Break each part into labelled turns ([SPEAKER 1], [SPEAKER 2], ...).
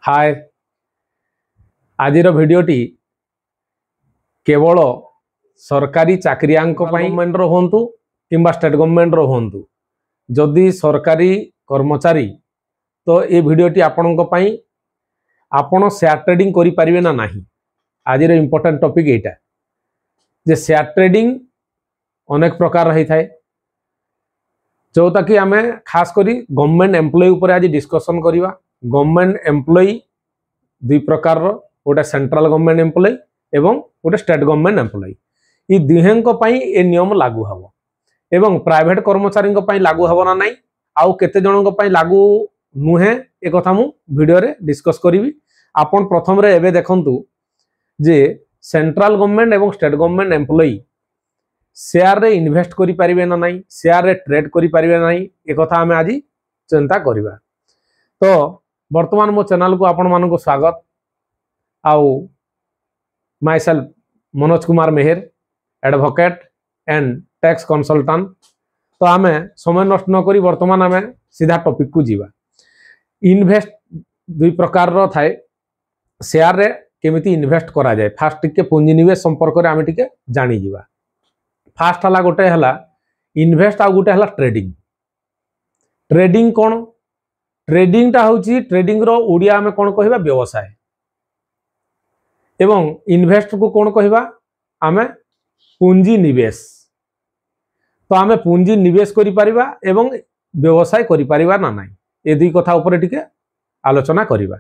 [SPEAKER 1] हाय आजिर भिडियोटी केवल सरकारी चाकरिया गवर्नमेंट हूँ कि स्टेट गवर्नमेंट हूँ जदि सरकारी कर्मचारी तो ये भिडियोटी आपण आपण शेयर ट्रेडिंग करि परिबे ना नहीं। आज इंपोर्टेंट टॉपिक एटा जे शेयर ट्रेडिंग अनेक प्रकार रही थाए जोटा कि आमे खास करी गवर्नमेंट एम्प्लॉय ऊपर आज डिस्कशन करिवा। गवर्नमेंट एम्प्लॉय दुई प्रकार गोटे सेंट्रल गवर्नमेंट एम्प्लॉय एवं गोटे स्टेट गवर्नमेंट एम्प्लॉय ये दुहेंको पई ए नियम लागू हबो एवं प्राइवेट कर्मचारी पई लागू हबो ना नहीं आउ केते जनक पई लागू नुहे ए कथा मु वीडियो रे डिस्कस करिवि। आपण प्रथम रे एबे देखंतु जे सेंट्रल गवर्नमेंट एवं स्टेट गवर्नमेंट एम्प्लॉय शेयर रे इन्वेस्ट करि परिबे ना नहीं शेयर रे ट्रेड करि परिबे ना नहीं ए कथा हमें आज चिंता करिबा। तो वर्तमान मो चैनल को आपण मानको स्वागत आउ myself Manoj Kumar Mehar advocate and tax consultant. तो आमे समय नष्ट न करी वर्तमान आमे सीधा टॉपिक को जीवा। इन्वेस्ट दुई प्रकार रो थाए शेयर रे केमिति इन्वेस्ट करा जाए फास्ट टिके पुंजी निवेश संपर्क रे आमे टिके जानि जीवा। फास्ट हला गोटे हला इन्वेस्ट आ गोटे हला ट्रेडिंग। ट्रेडिंग कोन ट्रेडिंग टा होची ट्रेडिंग रो ओडिया में कोन कहिबा व्यवसाय एवं इन्वेस्ट को कोन कहिबा आमे पुंजी निवेश। तो आमे पुंजी निवेश करि परिबा एवं व्यवसाय करि परिबा ना नाही ए दुई कथा ऊपर टिके आलोचना करिबा।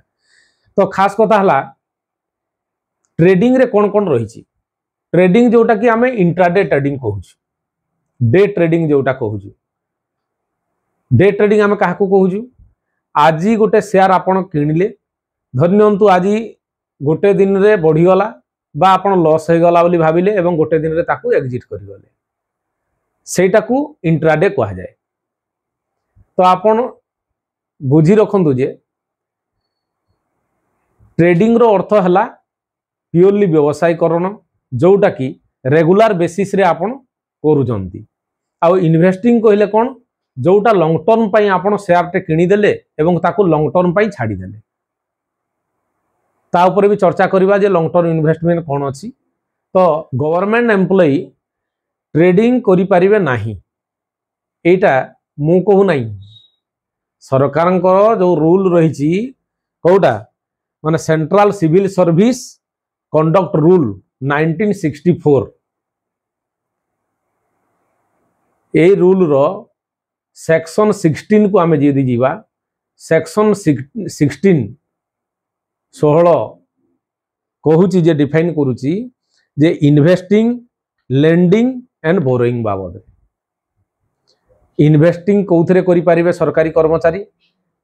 [SPEAKER 1] तो खास कथा हला ट्रेडिंग रे कोन कोन रहिची। ट्रेडिंग जोटा कि आमे इंट्राडे ट्रेडिंग कहूछु डे ट्रेडिंग जोटा कहूछु। डे ट्रेडिंग आमे काहाको कहूछु आज गोटे शेयर आपण किनिले धन्यंतु आज गोटे दिन रे बढ़ी गला बा आपण लॉस हो गला बोली भाबिले एवं गोटे दिन रे ताकू एग्जिट करि गले सेटाकू इंट्राडे कहा जाए। तो आपण बुझी रखंतु जे ट्रेडिंग रो अर्थ हला प्योरली व्यवसाय करण जोटा कि रेगुलर बेसिस रे आपण करूजंती। आ इन्वेस्टिंग कहले कोन जोटा लॉन्ग टर्म पई आपण शेयर टे किनी देले एवं ताकू लॉन्ग टर्म पई छाडी देले ता ऊपर भी चर्चा करिबा जे लॉन्ग टर्म इन्वेस्टमेंट कोन अछि। तो गवर्नमेंट एम्प्लॉय ट्रेडिंग करि परिबे नाही एटा मु कहू नाही सरकार जो रूल रही कौटा माने central civil service conduct rule 1964 ए रूल रो सेक्शन 16 को आमे जे जीवा सेक्शन 16 कहूची जे डिफाइन करूची जे इन्वेस्टिंग लेंडिंग एंड बोरोइंग बाबद। इन्वेस्टिंग कौथरे करि परिबे सरकारी कर्मचारी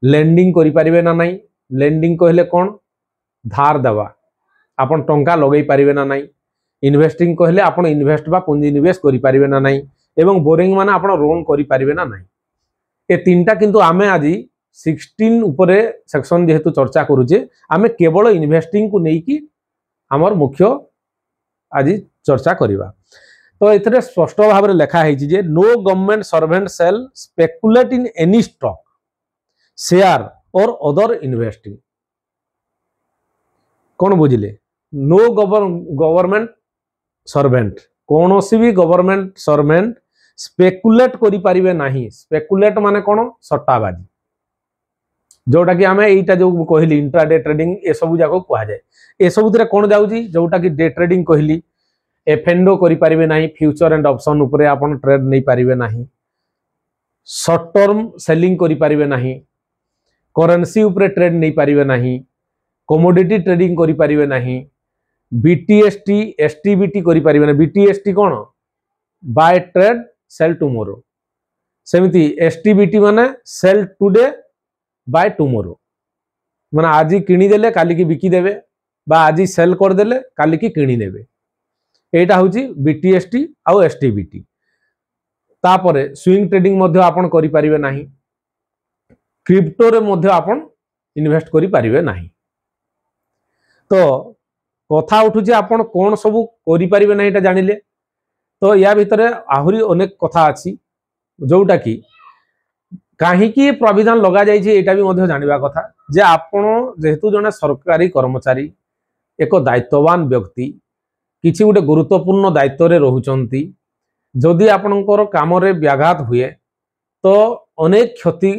[SPEAKER 1] लेंडिंग करि परिबे ना नहीं। लेंडिंग कहले कोन धार देवा आपण टंका लगै परिबे ना नहीं। इन्वेस्टिंग कहले आपण इन्वेस्ट बा पुंजी निवेश करि परिबे ना नहीं एवं बोरिंग माने आपण लोन करि परिबे ना नहीं। ए तीनटा किंतु आमे आज 16 ऊपर सेक्शन जेहेतु चर्चा करूचे आमे केवल इन्वेस्टिंग को नेकी हमर मुख्य आज चर्चा करिबा। तो एथरे स्पष्ट भाव में लिखा है जे no government servant shall speculate in any stock share और अदर इन्वेस्टिंग। कौन बुझिले नो गवर्नमेंट सर्वेंट कौन सी भी गवर्नमेंट सर्वेंट स्पेकुलेट करि परिबे नाही। स्पेकुलेट माने कोन सट्टाबाजी जोटा कि आमे एटा जो कहली इंट्राडे ट्रेडिंग ए सब जाको कहा जाए। ए सब तरे कोन जाउजी जोटा कि डे ट्रेडिंग कहली एफएनडो करि परिबे नाही फ्यूचर एंड ऑप्शन ऊपर आपण ट्रेड नहीं परिबे नाही शॉर्ट टर्म सेलिंग करि परिबे नाही करेंसी ऊपर ट्रेड नहीं परिबे नाही कमोडिटी ट्रेडिंग करि परिबे नाही बीटीएसटी एसटीबीटी करि परिबे ना। बीटीएसटी कोन बाय ट्रेड सेल टुमोरो सेमिति एसटीबीटी माने सेल टुडे बाय टुमोरो माने आज किनी देले काली की बिकी देबे बा आज सेल कर देले काली की किनी नेबे एटा होची बीटीएसटी आउ एसटीबीटी। तापरे स्विंग ट्रेडिंग मध्य आपण करि परिबे नाही क्रिप्टो रे मध्य आपण इन्वेस्ट करि परिबे नाही। तो कथा उठु जे आपण कोन सब करि परिबे नाही एटा जानिले। तो या भितरे आहुरी अनेक कथा अछि जोटा कि कहीं प्रोविजन लगा जाटा भी जानवा कथा जे आपण जेहेतु जने सरकारी कर्मचारी एक दायित्ववान व्यक्ति किसी गोटे गुरुत्वपूर्ण दायित्व रे रहउचंती जदि आपणकर काम रे व्याघात हुए तो अनेक क्षति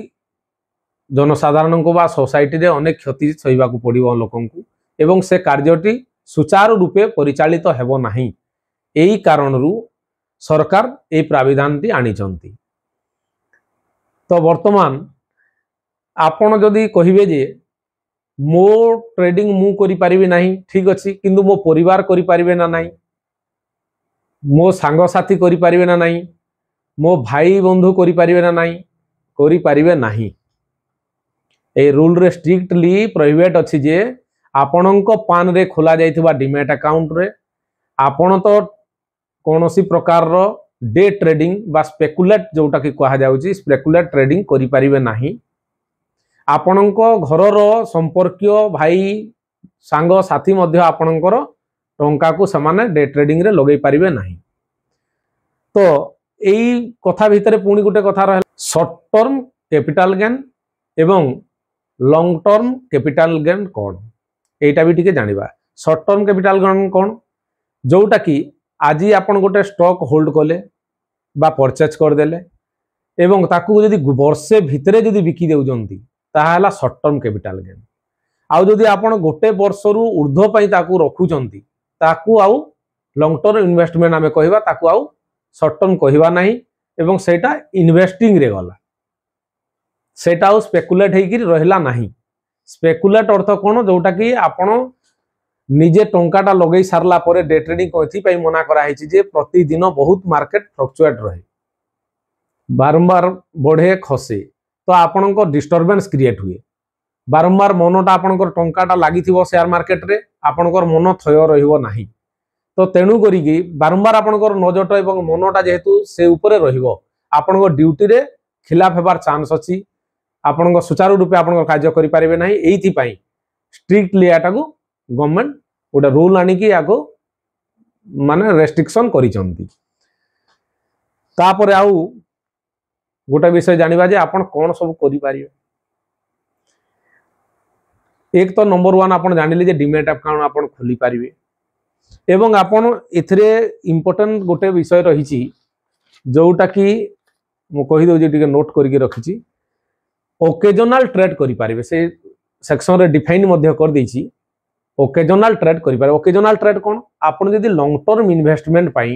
[SPEAKER 1] जनसाधारण को बा सोसाइटी रे अनेक क्षति सहिबा को पड़िबो लोकन को एवं से कार्यटी सुचारू रूपे परिचालित हेबो नाही। एही कारणरू सरकार ए प्राविधान टी आनिचंती। तो वर्तमान आपण जदि कहिबे जे मो ट्रेडिंग मु करि परिबे नाही ठीक अछि किंतु मो परिवार करि परिबे ना नाही, मो सांग साथी करि परिबे ना नाही, मो भाई बंधु करि परिबे ना नाही, करि परिबे नाही। ए रूल रे स्ट्रिक्टली प्रोहिबिट अछि जे आपणक पान रे खोला जाइथिबा डीमैट अकाउंट रे आपण तो कोनोसी प्रकार रो डे ट्रेडिंग बा स्पेकुलेट जोटा कि कहा जाउची स्पेकुलेट ट्रेडिंग करि परिबे नाही। आपणक घरर संपर्कीय भाई सांग साथी मध्य आपणकर टंका को समान डे ट्रेडिंग रे लगै परिबे नाही। तो एई कथा भितरे पुणी गुटे कथा रह शॉर्ट टर्म कैपिटल गेन एवं लॉन्ग टर्म कैपिटल गेन कौन एटा भी टिके जानिबा। शॉर्ट टर्म कैपिटल गेन कौन जोटा कि आज आपन गोटे स्टॉक होल्ड कले बा परचेज कर देले एवं ताकू जदि वर्षे भितरे जदि बिकी देउजंती ताहाला शॉर्ट टर्म कैपिटल गेन। आउ जदि आपण गोटे वर्षरू ऊर्ध्व पई ताकू रखुचंती ताकू आउ लॉन्ग टर्म इन्वेस्टमेंट आमे कहिबा ताकू आउ शॉर्ट टर्म कहिबा नाही एवं सेटा इन्वेस्टिंग रे गला सेटा आउ स्पेकुलेट हेकि रहला नाही। स्पेकुलेट अर्थ कोन जोटा कि आपण निजे टंकाटा लगै सारला परे डे ट्रेडिंग कथि पई मना करा हिची जे प्रतिदिन बहुत मार्केट फ्लक्चुएट रहे बारंबार बढ़े खसे तो आपणको डिस्टर्बेंस क्रिएट हुए बारंबार मनटा आपणकर टंकाटा लागिथिबो शेयर मार्केट रे आपणकर मन थय रहिबो नाही। तो तेणु करिकि बारंबार आपणकर नजर एवं मनटा जेहेतु से ऊपर रहिबो आपणको ड्यूटी रे खिलाफ हेबार चांस अछि आपणको सुचारू रूपे आपणको कार्य करि परिबे नाही। एथि पई स्ट्रिक्टली एटाको गवर्नमेंट गोटे रूल आनी कि याको माने रेस्ट्रिक्शन करिसंती। तापर आउ गोटे विषय जानिबा जे आपण कोन सब करि पारिबे। एक तो नंबर 1 आपण जानिले जे डीमैट अकाउंट आपण खोली पारिबे एवं आपण इथरे इंपोर्टेंट गोटे विषय रहिछि जोटा कि मु कहि दउ जे टिके नोट करके रखिछि ओकेजनल ट्रेड करि पारिबे। से सेक्शन रे डिफाइन मध्य कर दैछि ओकेजनल ट्रेड करि पारे। ओकेजनल ट्रेड कोन आपण जदि लॉन्ग टर्म इन्वेस्टमेंट पई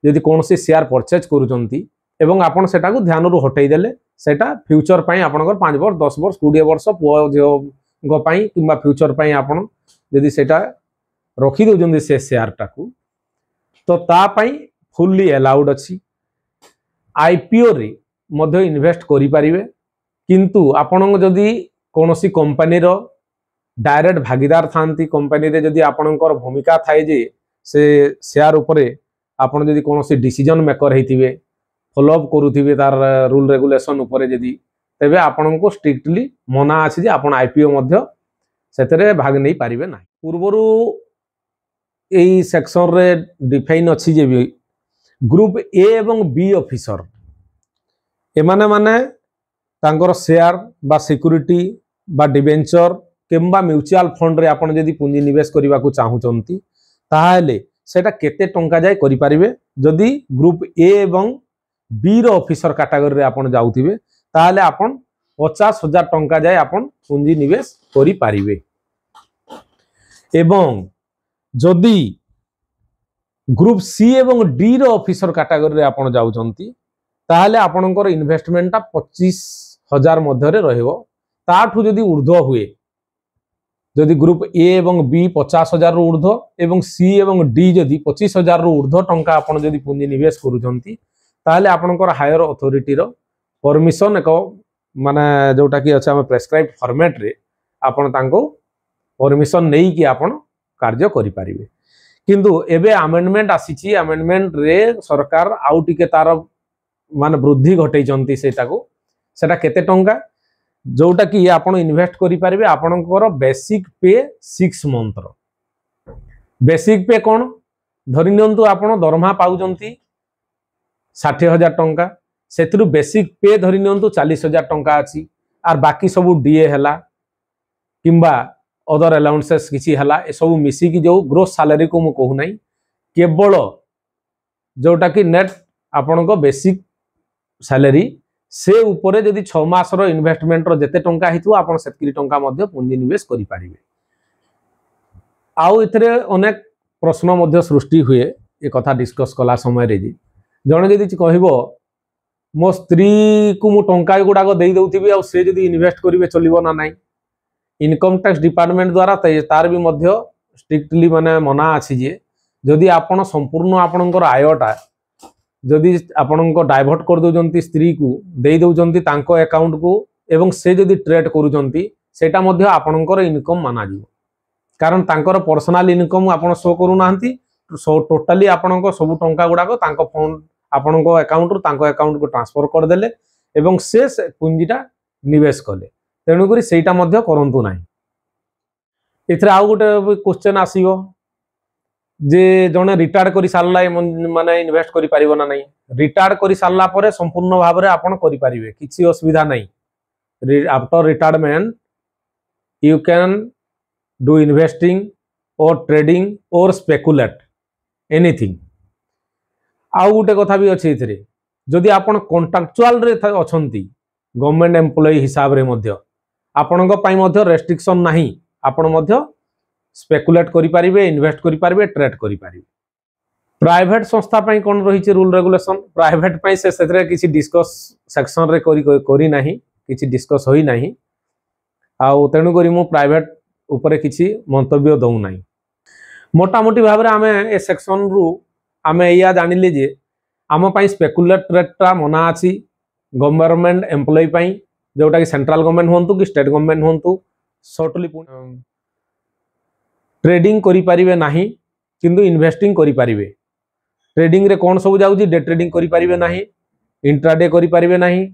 [SPEAKER 1] जदि कोनोसी शेयर परचेज करूचंती एवं आपण सेटा को ध्यान रु हटै देले सेटा फ्यूचर पई आपणकर 5 वर्ष 10 वर्ष 20 वर्ष पुओ जो गो पई किबा फ्यूचर पई आपण जदि सेटा रखि दउजंदी से शेयर टाकू तो ता पई फुल्ली अलाउड अछि। आईपीओ रे मध्य इन्वेस्ट करि पारिबे किंतु आपण जदि कोनोसी कंपनी रो डायरेक्ट भागीदार थांती कंपनी रे जदि आपणकर भूमिका थाए जे से शेयर उपरे आपण जदि कोनोसी डिसीजन मेकर हेतिबे फॉलो अप करूथिबे तार रूल रेगुलेशन उपरे जदि तेबे आपण को स्ट्रिक्टली मना अछि जे आपण आईपीओ मध्य सेतरे भाग नै पारिबे ना। पूर्वरु एई सेक्शन रे डिफाइन अछि जे ग्रुप ए एवं बी ऑफिसर एमाने माने तांकर शेयर बा सिक्युरिटी बा डिबेंचर किंबा म्यूचुअल फंड रे आपण जदि पूंजी निवेश करबा को चाहूचंती ताहाले सेटा केते टंका जाय करि पारिबे। जदि ग्रुप ए एवं बी रो ऑफिसर कैटेगरी रे आपण जाउथिबे ताहाले आपण 50,000 टंका जाय आपण पूंजी निवेश करि पारिबे। एवं जदि ग्रुप सी एवं डी रो ऑफिसर कैटेगरी रे आपण जाउचंती ताहाले आपणकर इन्वेस्टमेंटटा 25,000 मध्य रे रहइबो। ताठू जदि ऊर्ध्व हुए जदि ग्रुप ए एवं बी 50,000 रु ऊर्ध्व एवं सी एवं डी जदि 25,000 रु ऊर्ध्व टंका आपण जदि पूंजी निवेश करूचंती ताहाले आपणकर हायर अथॉरिटी रो परमिशन एक माने जोटा कि अच्छा हम प्रेस्क्राइब फॉर्मेट रे आपण तांको परमिशन नै कि आपण कार्य करि पारिबे। किंतु एबे अमेंडमेंट आसीची अमेंडमेंट रे सरकार आउ टिके तार माने वृद्धि घटैचंती सेटा केते टंका जोटा कि आपण इन्वेस्ट करि पारिबे आपणकर बेसिक पे 6 मंथ रो। बेसिक पे कोन धरि नियंतु आपण दरमा पाउजंती 60,000 टंका सेथिरु बेसिक पे धरि नियंतु 40,000 टंका अछि आर बाकी सब डीए हला किंबा अदर अलाउंसेस किछि हला ए सब मिसी कि जो ग्रोस सैलरी को मु कहू नै केवल जोटा कि नेट आपन को बेसिक सैलरी से ऊपर जदि 6 मास रो इन्वेस्टमेंट रो जते टंका हितु आपन सेतकी टंका मध्य पुंजी निवेश करि पारिबे। आउ इथरे अनेक प्रश्न मध्य सृष्टि हुए ए कथा डिस्कस कला समय रे जी जणे जदि कहबो मो स्त्री को मु टंका गुडा को देई दउथिबी आ से जदि इन्वेस्ट करिवे चलिबो ना नाही इनकम टैक्स डिपार्टमेंट द्वारा तार भी मध्य स्ट्रिक्टली माने मना अछि जे जदि आपण संपूर्ण आपणकर आयटा जदि आपणको डाइवर्ट कर दउजंती स्त्री को देई दउजंती तांको अकाउंट को एवं से जदि ट्रेड करूजंती सेटा मध्य आपणकर इनकम माना जिवो कारण तांकर पर्सनल इनकम आपण शो करू नाहंती टोटली आपणको सब टंका गुडा को तांको फोन आपणको अकाउंट रु तांको अकाउंट को ट्रांसफर कर देले एवं से पुंजीटा निवेश कले तेणु करी सेटा मध्य करंतु नाही। इथरे आउ गोटे क्वेश्चन आसीबो जे जने रिटायर्ड करि सारला माने इन्वेस्ट करि परिबो ना नाही रिटायर्ड करि सारला परे संपूर्ण भाव रे आपण करि परिबे किछि असुविधा नाही after retirement you can do investing और ट्रेडिंग और स्पेकुलेट एनीथिंग। आउ गोटे कथा भी अछि इथरे जदि आपण कॉन्ट्रैक्चुअल रे अछंती गवर्नमेंट एम्प्लॉय हिसाब रे मध्य आपणको पई मध्य रेस्ट्रिक्शन नाही आपण मध्य स्पेकुलेट करि पारिबे इन्वेस्ट करि पारिबे ट्रेड करि पारिबे। प्राइवेट संस्था पई कोन रहिछि रूल रेगुलेशन प्राइवेट पई से सेथरे किछि डिस्कस सेक्शन रे करि नाही किछि डिस्कस होई नाही आउ तेनु करी मु प्राइवेट ऊपर किछि मंतव्य दउ नाही। मोटा मोटी भाव रे आमे ए सेक्शन रु आमे या जानिले जे आम पई स्पेकुलेट ट्रेडटा मना अछि गवर्नमेंट एम्प्लॉय पई जोटा कि सेंट्रल गवर्नमेंट होंतु कि स्टेट गवर्नमेंट होंतु शॉर्टली ट्रेडिंग करि पारिबे नाही किंतु इन्वेस्टिंग करि पारिबे। ट्रेडिंग रे कोन सब जाउची डे ट्रेडिंग करि पारिबे नाही इंट्राडे करि पारिबे नाही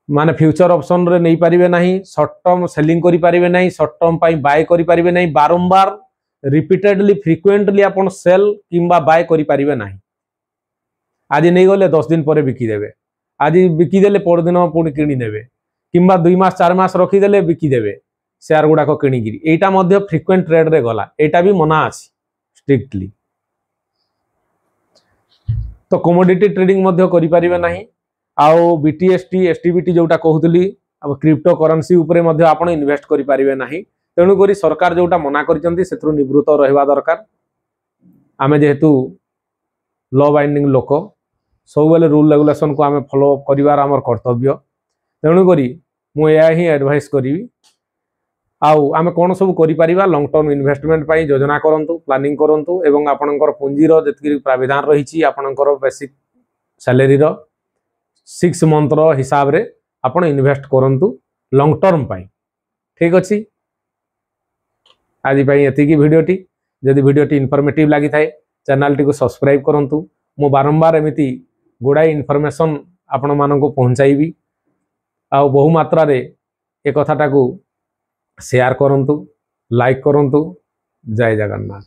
[SPEAKER 1] माने फ्यूचर ऑप्शन रे नै पारिबे नाही शॉर्ट टर्म सेलिंग करि पारिबे नाही शॉर्ट टर्म पई बाय करि पारिबे नाही बारंबार रिपीटेडली फ्रीक्वेंटली आपण सेल किंबा बाय करि पारिबे नाही आज नै गले 10 दिन परे बिकी देबे आज बिकी देले पर दिन पुणी किनी नेबे किंबा 2 मास 4 मास रखी देले बिकी देबे शेयर गुडा को किनी गिरी एटा मध्य फ्रीक्वेंट ट्रेड रे गला एटा भी मना अछि स्ट्रिक्टली। तो कमोडिटी ट्रेडिंग मध्य करि पारिबे नाही आउ बीटीएसटी एसटीबीटी जोटा कहउतली अब क्रिप्टो करेंसी ऊपर मध्य आपण इन्वेस्ट करि पारिबे नाही तेणु करी सरकार जोटा मना करिसंती सेथरु निवृत्त रहबा दरकार। आमे जेहेतु लॉ बाइंडिंग लोक सब बेले रूल रेगुलेशन को आमे फॉलो करिवार हमर कर्तव्य तेणु करी मु एया ही एडवाइस करिवि आउ आमे कोन सब करि पारिबा लॉन्ग टर्म इन्वेस्टमेंट पई योजना करंतु प्लानिंग करंतु एवं आपनकर पुंजी रो जतकि प्राविधान रहिछि आपनकर बेसिक सैलरी रो 6 मंथ रो हिसाब रे आपण इन्वेस्ट करंतु लॉन्ग टर्म पई ठीक अछि। आज पई एति की वीडियोटी जदि वीडियोटी इन्फॉर्मेटिव लागि थाए चैनल टी को सब्सक्राइब करंतु मु बारंबार एमिति गुडाई इन्फॉर्मेशन आपण मानको पहुंचाइबी आ बहु मात्रा रे ए कथाटा को शेयर करंतु लाइक करंतु जय जगन्नाथ।